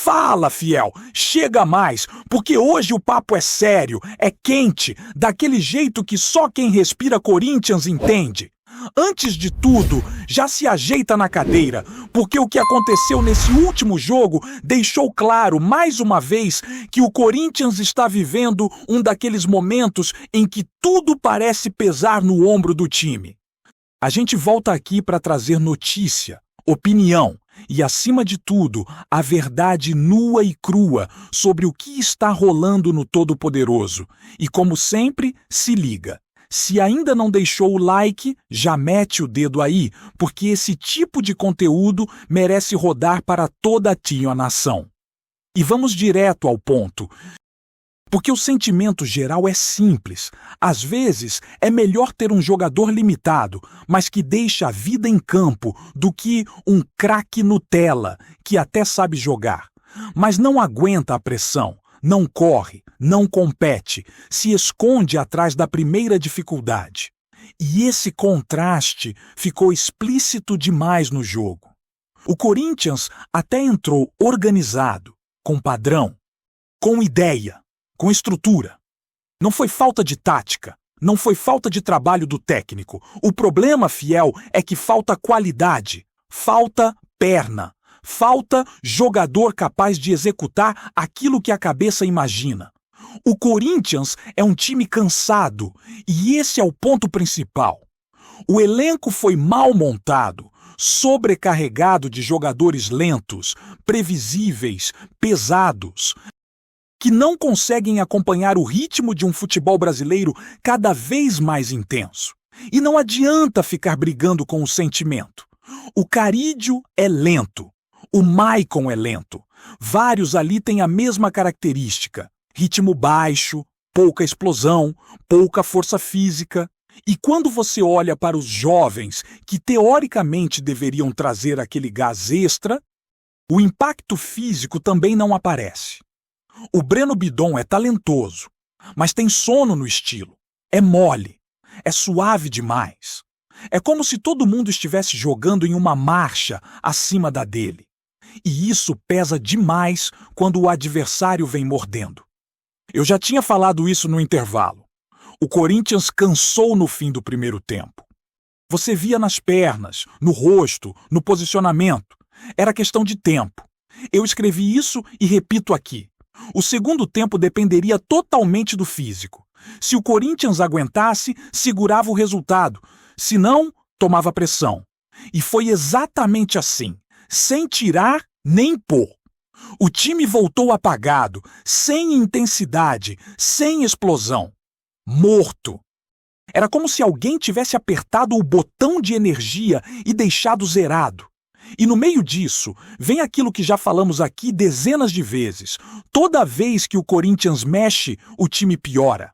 Fala, fiel, chega mais, porque hoje o papo é sério, é quente, daquele jeito que só quem respira Corinthians entende. Antes de tudo, já se ajeita na cadeira, porque o que aconteceu nesse último jogo deixou claro, mais uma vez, que o Corinthians está vivendo um daqueles momentos em que tudo parece pesar no ombro do time. A gente volta aqui para trazer notícia, opinião e, acima de tudo, a verdade nua e crua sobre o que está rolando no Todo-Poderoso. E, como sempre, se liga. Se ainda não deixou o like, já mete o dedo aí, porque esse tipo de conteúdo merece rodar para toda a nação. E vamos direto ao ponto. Porque o sentimento geral é simples. Às vezes, é melhor ter um jogador limitado, mas que deixa a vida em campo, do que um craque Nutella, que até sabe jogar, mas não aguenta a pressão, não corre, não compete, se esconde atrás da primeira dificuldade. E esse contraste ficou explícito demais no jogo. O Corinthians até entrou organizado, com padrão, com ideia, com estrutura. Não foi falta de tática, não foi falta de trabalho do técnico. O problema, fiel, é que falta qualidade, falta perna, falta jogador capaz de executar aquilo que a cabeça imagina. O Corinthians é um time cansado, e esse é o ponto principal. O elenco foi mal montado, sobrecarregado de jogadores lentos, previsíveis, pesados, que não conseguem acompanhar o ritmo de um futebol brasileiro cada vez mais intenso. E não adianta ficar brigando com o sentimento. O Carídio é lento, o Maicon é lento. Vários ali têm a mesma característica: ritmo baixo, pouca explosão, pouca força física. E quando você olha para os jovens, que teoricamente deveriam trazer aquele gás extra, o impacto físico também não aparece. O Breno Bidon é talentoso, mas tem sono no estilo. É mole, é suave demais. É como se todo mundo estivesse jogando em uma marcha acima da dele. E isso pesa demais quando o adversário vem mordendo. Eu já tinha falado isso no intervalo. O Corinthians cansou no fim do primeiro tempo. Você via nas pernas, no rosto, no posicionamento. Era questão de tempo. Eu escrevi isso e repito aqui. O segundo tempo dependeria totalmente do físico. Se o Corinthians aguentasse, segurava o resultado. Se não, tomava pressão. E foi exatamente assim, sem tirar nem pôr. O time voltou apagado, sem intensidade, sem explosão. Morto. Era como se alguém tivesse apertado o botão de energia e deixado zerado. E no meio disso, vem aquilo que já falamos aqui dezenas de vezes. Toda vez que o Corinthians mexe, o time piora.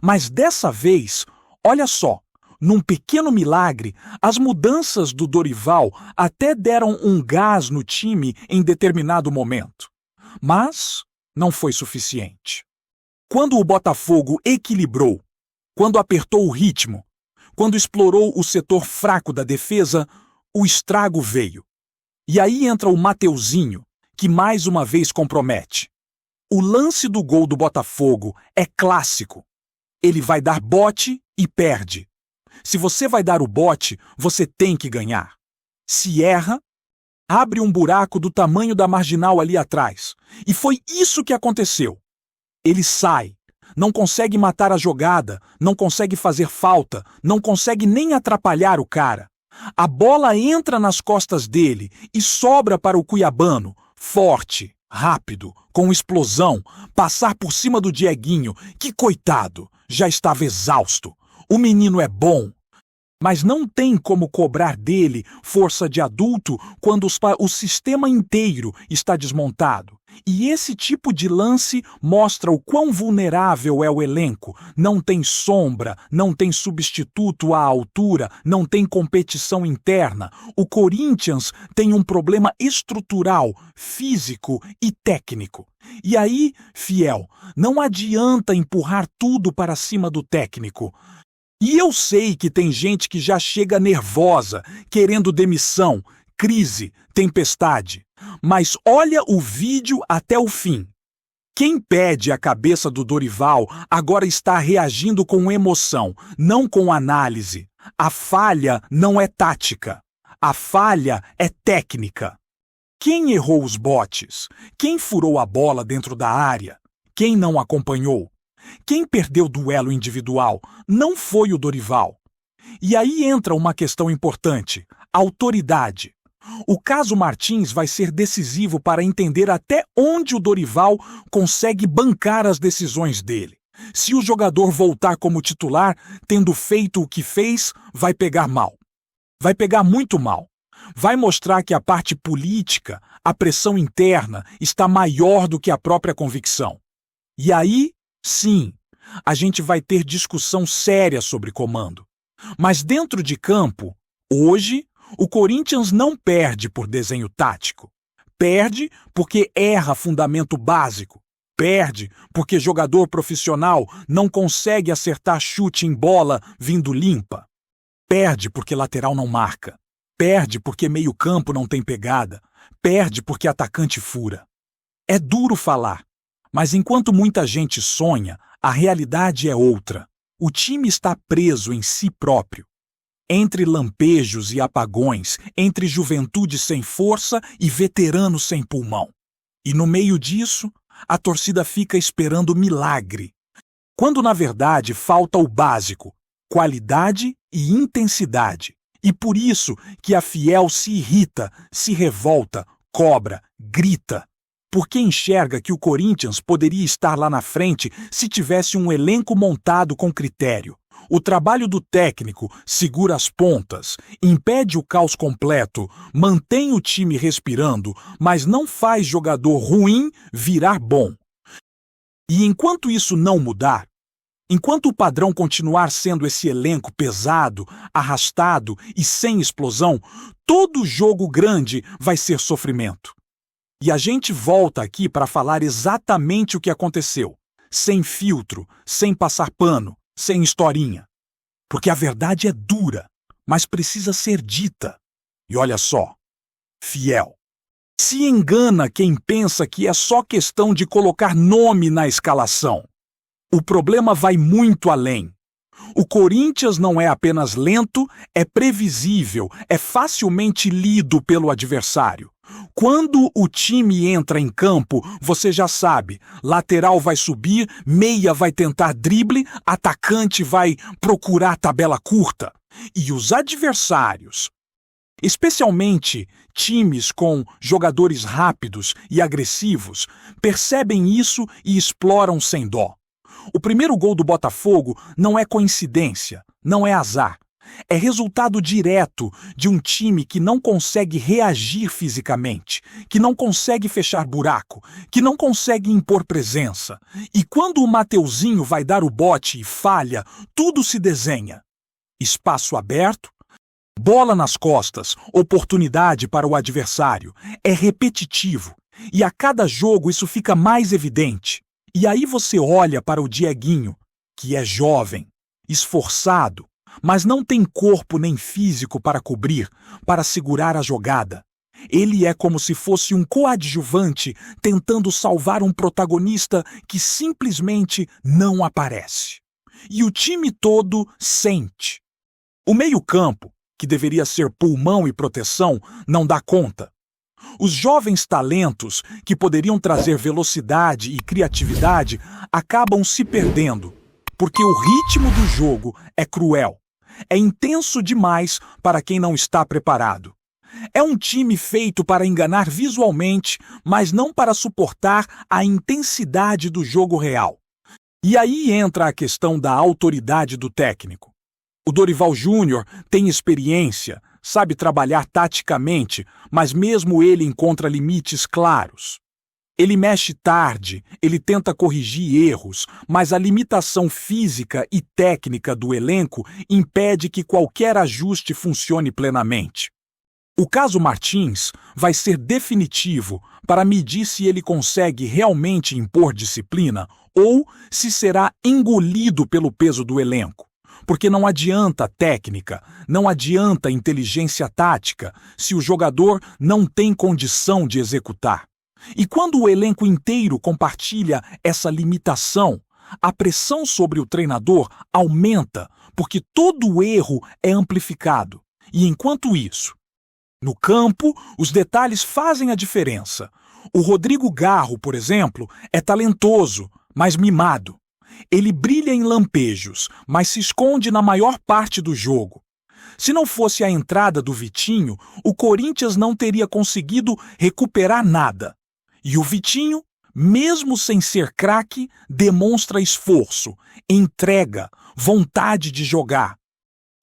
Mas dessa vez, olha só, num pequeno milagre, as mudanças do Dorival até deram um gás no time em determinado momento. Mas não foi suficiente. Quando o Botafogo equilibrou, quando apertou o ritmo, quando explorou o setor fraco da defesa, o estrago veio. E aí entra o Mateuzinho, que mais uma vez compromete. O lance do gol do Botafogo é clássico. Ele vai dar bote e perde. Se você vai dar o bote, você tem que ganhar. Se erra, abre um buraco do tamanho da marginal ali atrás. E foi isso que aconteceu. Ele sai, não consegue matar a jogada, não consegue fazer falta, não consegue nem atrapalhar o cara. A bola entra nas costas dele e sobra para o cuiabano, forte, rápido, com explosão, passar por cima do Dieguinho, que coitado, já estava exausto. O menino é bom, mas não tem como cobrar dele força de adulto quando o sistema inteiro está desmontado. E esse tipo de lance mostra o quão vulnerável é o elenco. Não tem sombra, não tem substituto à altura, não tem competição interna. O Corinthians tem um problema estrutural, físico e técnico. E aí, fiel, não adianta empurrar tudo para cima do técnico. E eu sei que tem gente que já chega nervosa, querendo demissão, crise, tempestade. Mas olha o vídeo até o fim. Quem pede a cabeça do Dorival agora está reagindo com emoção, não com análise. A falha não é tática. A falha é técnica. Quem errou os botes? Quem furou a bola dentro da área? Quem não acompanhou? Quem perdeu o duelo individual não foi o Dorival. E aí entra uma questão importante: autoridade. O caso Martins vai ser decisivo para entender até onde o Dorival consegue bancar as decisões dele. Se o jogador voltar como titular, tendo feito o que fez, vai pegar mal. Vai pegar muito mal. Vai mostrar que a parte política, a pressão interna, está maior do que a própria convicção. E aí, sim, a gente vai ter discussão séria sobre comando. Mas dentro de campo, hoje, o Corinthians não perde por desenho tático. Perde porque erra fundamento básico. Perde porque jogador profissional não consegue acertar chute em bola vindo limpa. Perde porque lateral não marca. Perde porque meio-campo não tem pegada. Perde porque atacante fura. É duro falar, mas enquanto muita gente sonha, a realidade é outra. O time está preso em si próprio. Entre lampejos e apagões, entre juventude sem força e veterano sem pulmão. E no meio disso, a torcida fica esperando milagre. Quando na verdade falta o básico, qualidade e intensidade. E por isso que a Fiel se irrita, se revolta, cobra, grita. Porque enxerga que o Corinthians poderia estar lá na frente se tivesse um elenco montado com critério. O trabalho do técnico segura as pontas, impede o caos completo, mantém o time respirando, mas não faz jogador ruim virar bom. E enquanto isso não mudar, enquanto o padrão continuar sendo esse elenco pesado, arrastado e sem explosão, todo jogo grande vai ser sofrimento. E a gente volta aqui para falar exatamente o que aconteceu, sem filtro, sem passar pano, sem historinha. Porque a verdade é dura, mas precisa ser dita. E olha só, Fiel. Se engana quem pensa que é só questão de colocar nome na escalação. O problema vai muito além. O Corinthians não é apenas lento, é previsível, é facilmente lido pelo adversário. Quando o time entra em campo, você já sabe, lateral vai subir, meia vai tentar drible, atacante vai procurar tabela curta. E os adversários, especialmente times com jogadores rápidos e agressivos, percebem isso e exploram sem dó. O primeiro gol do Botafogo não é coincidência, não é azar. É resultado direto de um time que não consegue reagir fisicamente, que não consegue fechar buraco, que não consegue impor presença. E quando o Mateuzinho vai dar o bote e falha, tudo se desenha. Espaço aberto, bola nas costas, oportunidade para o adversário. É repetitivo. E a cada jogo isso fica mais evidente. E aí você olha para o Dieguinho, que é jovem, esforçado, mas não tem corpo nem físico para cobrir, para segurar a jogada. Ele é como se fosse um coadjuvante tentando salvar um protagonista que simplesmente não aparece. E o time todo sente. O meio-campo, que deveria ser pulmão e proteção, não dá conta. Os jovens talentos, que poderiam trazer velocidade e criatividade, acabam se perdendo, porque o ritmo do jogo é cruel. É intenso demais para quem não está preparado. É um time feito para enganar visualmente, mas não para suportar a intensidade do jogo real. E aí entra a questão da autoridade do técnico. O Dorival Júnior tem experiência, sabe trabalhar taticamente, mas mesmo ele encontra limites claros. Ele mexe tarde, ele tenta corrigir erros, mas a limitação física e técnica do elenco impede que qualquer ajuste funcione plenamente. O caso Martins vai ser definitivo para medir se ele consegue realmente impor disciplina ou se será engolido pelo peso do elenco. porque não adianta técnica, não adianta inteligência tática se o jogador não tem condição de executar. E quando o elenco inteiro compartilha essa limitação, a pressão sobre o treinador aumenta, porque todo erro é amplificado. E enquanto isso, no campo, os detalhes fazem a diferença. O Rodrigo Garro, por exemplo, é talentoso, mas mimado. Ele brilha em lampejos, mas se esconde na maior parte do jogo. Se não fosse a entrada do Vitinho, o Corinthians não teria conseguido recuperar nada. E o Vitinho, mesmo sem ser craque, demonstra esforço, entrega, vontade de jogar.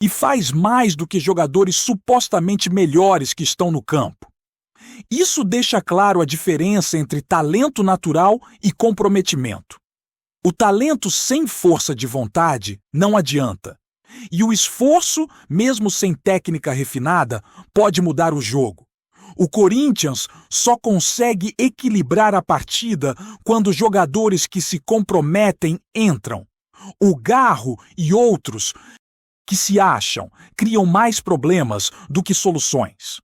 E faz mais do que jogadores supostamente melhores que estão no campo. Isso deixa claro a diferença entre talento natural e comprometimento. O talento sem força de vontade não adianta. E o esforço, mesmo sem técnica refinada, pode mudar o jogo. O Corinthians só consegue equilibrar a partida quando jogadores que se comprometem entram. O Garro e outros que se acham criam mais problemas do que soluções.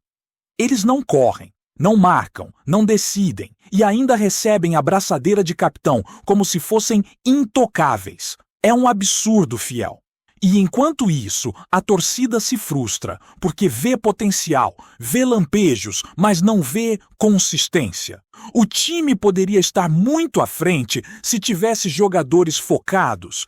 Eles não correm, não marcam, não decidem e ainda recebem a braçadeira de capitão como se fossem intocáveis. É um absurdo, fiel. E enquanto isso, a torcida se frustra porque vê potencial, vê lampejos, mas não vê consistência. O time poderia estar muito à frente se tivesse jogadores focados,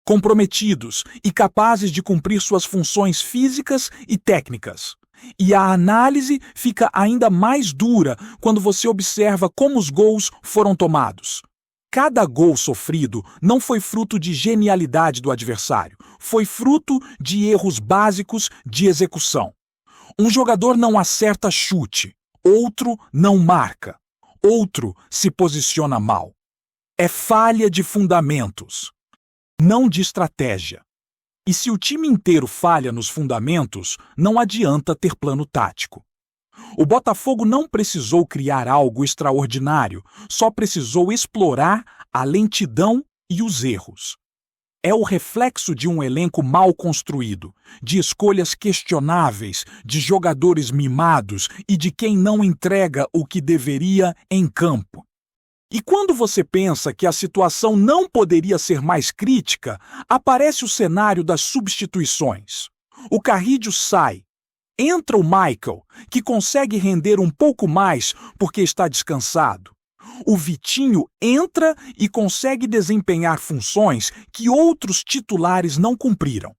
comprometidos e capazes de cumprir suas funções físicas e técnicas. E a análise fica ainda mais dura quando você observa como os gols foram tomados. Cada gol sofrido não foi fruto de genialidade do adversário, foi fruto de erros básicos de execução. Um jogador não acerta chute, outro não marca, outro se posiciona mal. É falha de fundamentos, não de estratégia. E se o time inteiro falha nos fundamentos, não adianta ter plano tático. O Botafogo não precisou criar algo extraordinário, só precisou explorar a lentidão e os erros. É o reflexo de um elenco mal construído, de escolhas questionáveis, de jogadores mimados e de quem não entrega o que deveria em campo. E quando você pensa que a situação não poderia ser mais crítica, aparece o cenário das substituições. O Carrídio sai. Entra o Michael, que consegue render um pouco mais porque está descansado. O Vitinho entra e consegue desempenhar funções que outros titulares não cumpriram.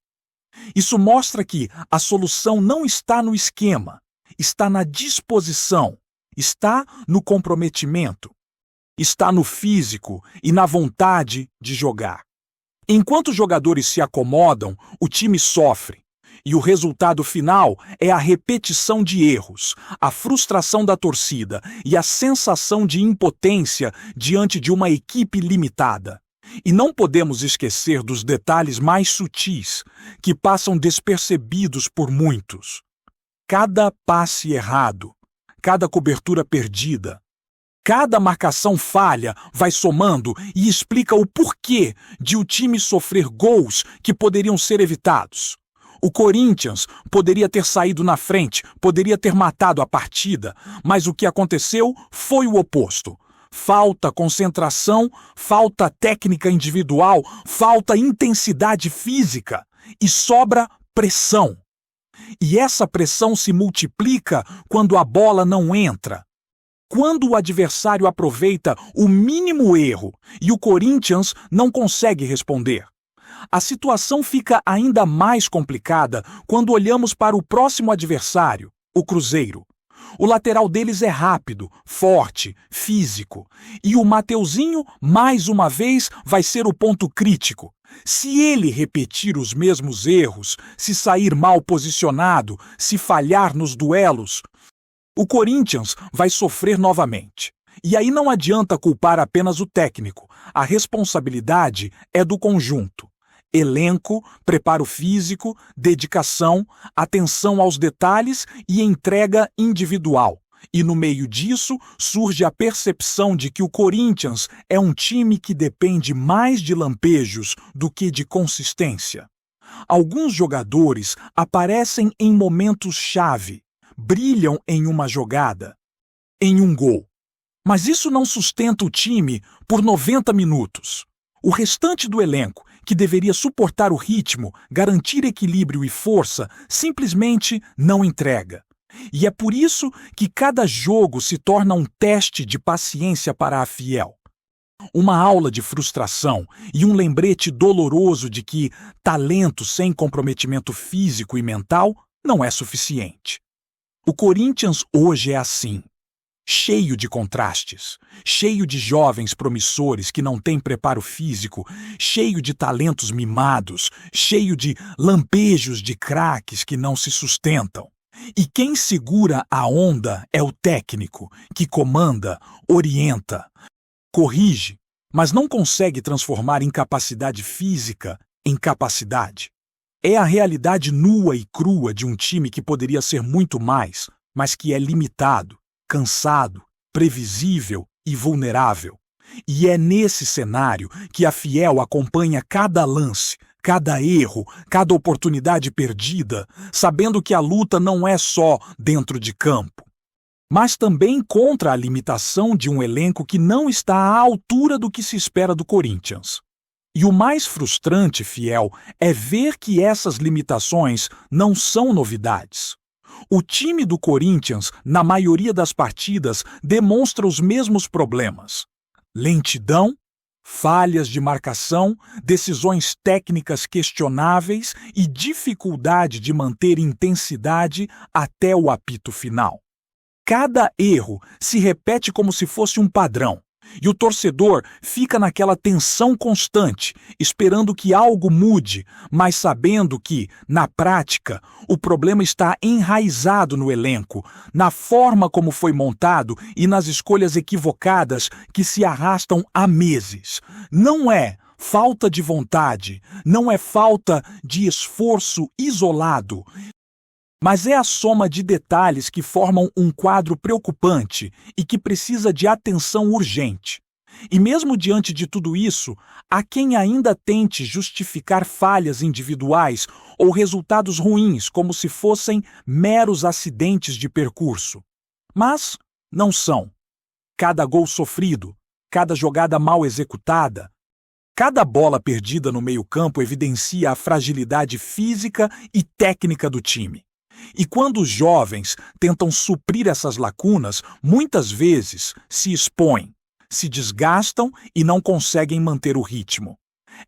Isso mostra que a solução não está no esquema, está na disposição, está no comprometimento, está no físico e na vontade de jogar. Enquanto os jogadores se acomodam, o time sofre. E o resultado final é a repetição de erros, a frustração da torcida e a sensação de impotência diante de uma equipe limitada. E não podemos esquecer dos detalhes mais sutis, que passam despercebidos por muitos. Cada passe errado, cada cobertura perdida, cada marcação falha vai somando e explica o porquê de o time sofrer gols que poderiam ser evitados. O Corinthians poderia ter saído na frente, poderia ter matado a partida, mas o que aconteceu foi o oposto. Falta concentração, falta técnica individual, falta intensidade física e sobra pressão. E essa pressão se multiplica quando a bola não entra. Quando o adversário aproveita o mínimo erro e o Corinthians não consegue responder. A situação fica ainda mais complicada quando olhamos para o próximo adversário, o Cruzeiro. O lateral deles é rápido, forte, físico. E o Mateuzinho, mais uma vez, vai ser o ponto crítico. Se ele repetir os mesmos erros, se sair mal posicionado, se falhar nos duelos, o Corinthians vai sofrer novamente. E aí não adianta culpar apenas o técnico. A responsabilidade é do conjunto. Elenco, preparo físico, dedicação, atenção aos detalhes e entrega individual. E no meio disso surge a percepção de que o Corinthians é um time que depende mais de lampejos do que de consistência. Alguns jogadores aparecem em momentos-chave, brilham em uma jogada, em um gol. Mas isso não sustenta o time por 90 minutos. O restante do elenco, que deveria suportar o ritmo, garantir equilíbrio e força, simplesmente não entrega. E é por isso que cada jogo se torna um teste de paciência para a Fiel. Uma aula de frustração e um lembrete doloroso de que talento sem comprometimento físico e mental não é suficiente. O Corinthians hoje é assim, cheio de contrastes, cheio de jovens promissores que não têm preparo físico, cheio de talentos mimados, cheio de lampejos de craques que não se sustentam. E quem segura a onda é o técnico, que comanda, orienta, corrige, mas não consegue transformar incapacidade física em capacidade. É a realidade nua e crua de um time que poderia ser muito mais, mas que é limitado, cansado, previsível e vulnerável. E é nesse cenário que a Fiel acompanha cada lance, cada erro, cada oportunidade perdida, sabendo que a luta não é só dentro de campo, mas também contra a limitação de um elenco que não está à altura do que se espera do Corinthians. E o mais frustrante, Fiel, é ver que essas limitações não são novidades. O time do Corinthians, na maioria das partidas, demonstra os mesmos problemas: lentidão, falhas de marcação, decisões técnicas questionáveis e dificuldade de manter intensidade até o apito final. Cada erro se repete como se fosse um padrão, e o torcedor fica naquela tensão constante, esperando que algo mude, mas sabendo que, na prática, o problema está enraizado no elenco, na forma como foi montado e nas escolhas equivocadas que se arrastam há meses. Não é falta de vontade, não é falta de esforço isolado, mas é a soma de detalhes que formam um quadro preocupante e que precisa de atenção urgente. E mesmo diante de tudo isso, há quem ainda tente justificar falhas individuais ou resultados ruins como se fossem meros acidentes de percurso. Mas não são. Cada gol sofrido, cada jogada mal executada, cada bola perdida no meio-campo evidencia a fragilidade física e técnica do time. E quando os jovens tentam suprir essas lacunas, muitas vezes se expõem, se desgastam e não conseguem manter o ritmo.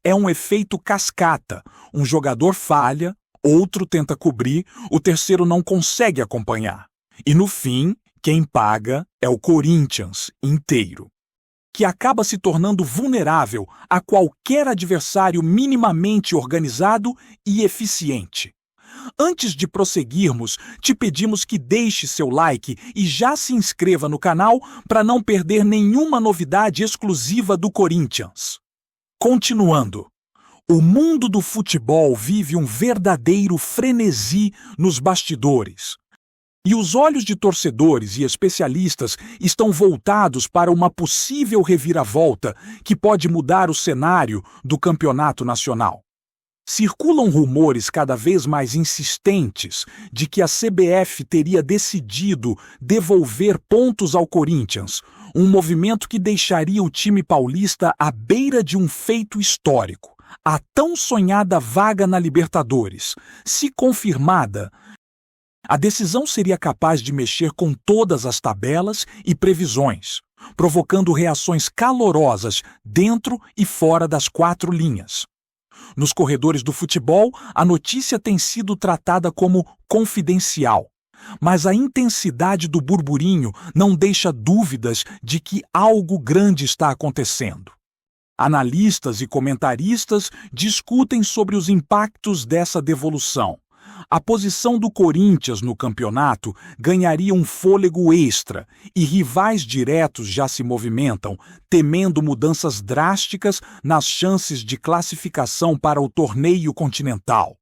É um efeito cascata. Um jogador falha, outro tenta cobrir, o terceiro não consegue acompanhar. E no fim, quem paga é o Corinthians inteiro, que acaba se tornando vulnerável a qualquer adversário minimamente organizado e eficiente. Antes de prosseguirmos, te pedimos que deixe seu like e já se inscreva no canal para não perder nenhuma novidade exclusiva do Corinthians. Continuando, o mundo do futebol vive um verdadeiro frenesi nos bastidores. E os olhos de torcedores e especialistas estão voltados para uma possível reviravolta que pode mudar o cenário do campeonato nacional. Circulam rumores cada vez mais insistentes de que a CBF teria decidido devolver pontos ao Corinthians, um movimento que deixaria o time paulista à beira de um feito histórico. A tão sonhada vaga na Libertadores, se confirmada, a decisão seria capaz de mexer com todas as tabelas e previsões, provocando reações calorosas dentro e fora das quatro linhas. Nos corredores do futebol, a notícia tem sido tratada como confidencial, mas a intensidade do burburinho não deixa dúvidas de que algo grande está acontecendo. Analistas e comentaristas discutem sobre os impactos dessa devolução. A posição do Corinthians no campeonato ganharia um fôlego extra e rivais diretos já se movimentam, temendo mudanças drásticas nas chances de classificação para o torneio continental.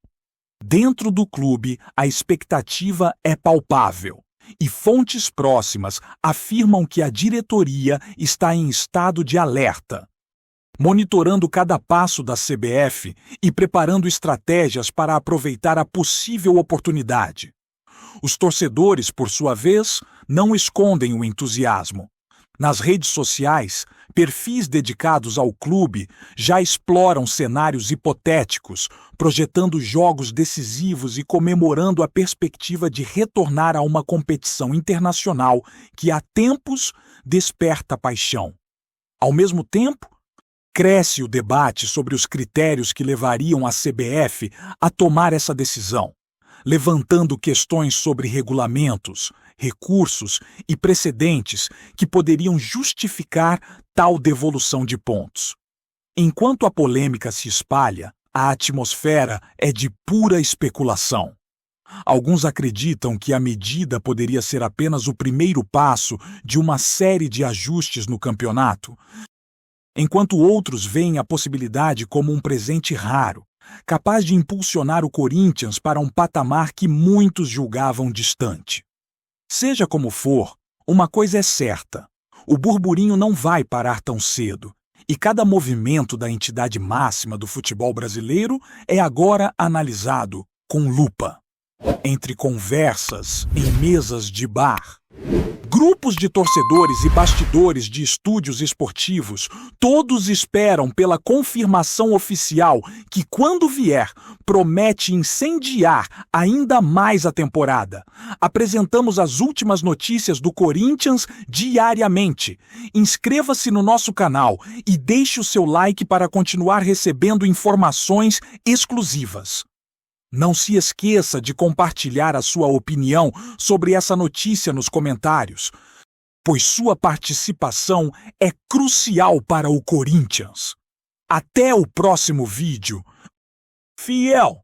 Dentro do clube, a expectativa é palpável e fontes próximas afirmam que a diretoria está em estado de alerta. monitorando cada passo da CBF e preparando estratégias para aproveitar a possível oportunidade. Os torcedores, por sua vez, não escondem o entusiasmo. Nas redes sociais, perfis dedicados ao clube já exploram cenários hipotéticos, projetando jogos decisivos e comemorando a perspectiva de retornar a uma competição internacional que há tempos desperta paixão. Ao mesmo tempo, cresce o debate sobre os critérios que levariam a CBF a tomar essa decisão, levantando questões sobre regulamentos, recursos e precedentes que poderiam justificar tal devolução de pontos. Enquanto a polêmica se espalha, a atmosfera é de pura especulação. Alguns acreditam que a medida poderia ser apenas o primeiro passo de uma série de ajustes no campeonato, enquanto outros veem a possibilidade como um presente raro, capaz de impulsionar o Corinthians para um patamar que muitos julgavam distante. Seja como for, uma coisa é certa: o burburinho não vai parar tão cedo, e cada movimento da entidade máxima do futebol brasileiro é agora analisado com lupa. Entre conversas em mesas de bar, grupos de torcedores e bastidores de estúdios esportivos, todos esperam pela confirmação oficial que, quando vier, promete incendiar ainda mais a temporada. Apresentamos as últimas notícias do Corinthians diariamente. Inscreva-se no nosso canal e deixe o seu like para continuar recebendo informações exclusivas. Não se esqueça de compartilhar a sua opinião sobre essa notícia nos comentários, pois sua participação é crucial para o Corinthians. Até o próximo vídeo. Fiel!